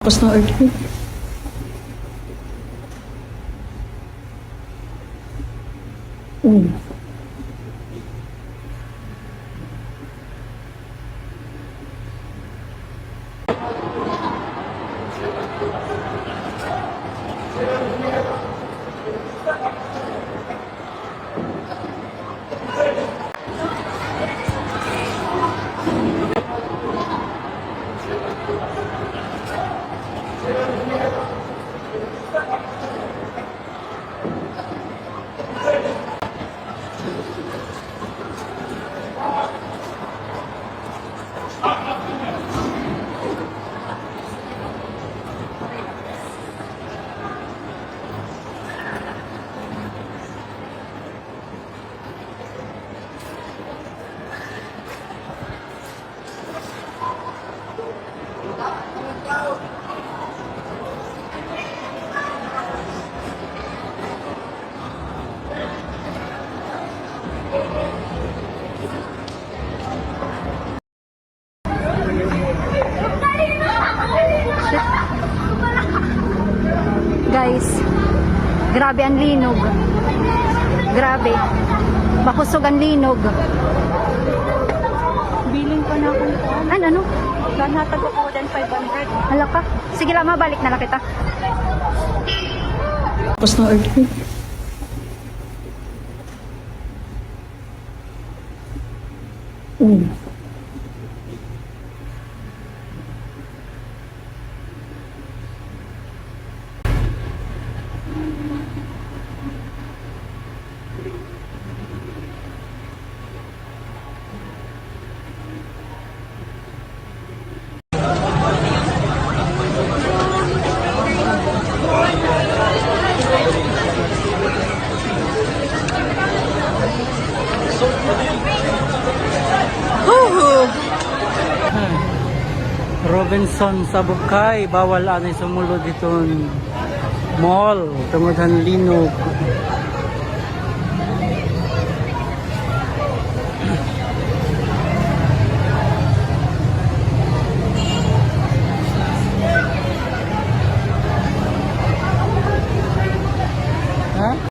Tapos ng earthquake. Guys, grabe ang linog. Grabe. Makusog ang linog. Biling pa na akong Ano? nanatag ako din 500. Hala ka. Sige lang, mabalik na lang kita. Tapos ng earthquake. Robinson sa Bukay, bawal anay sumulod dito mall tungod han linog.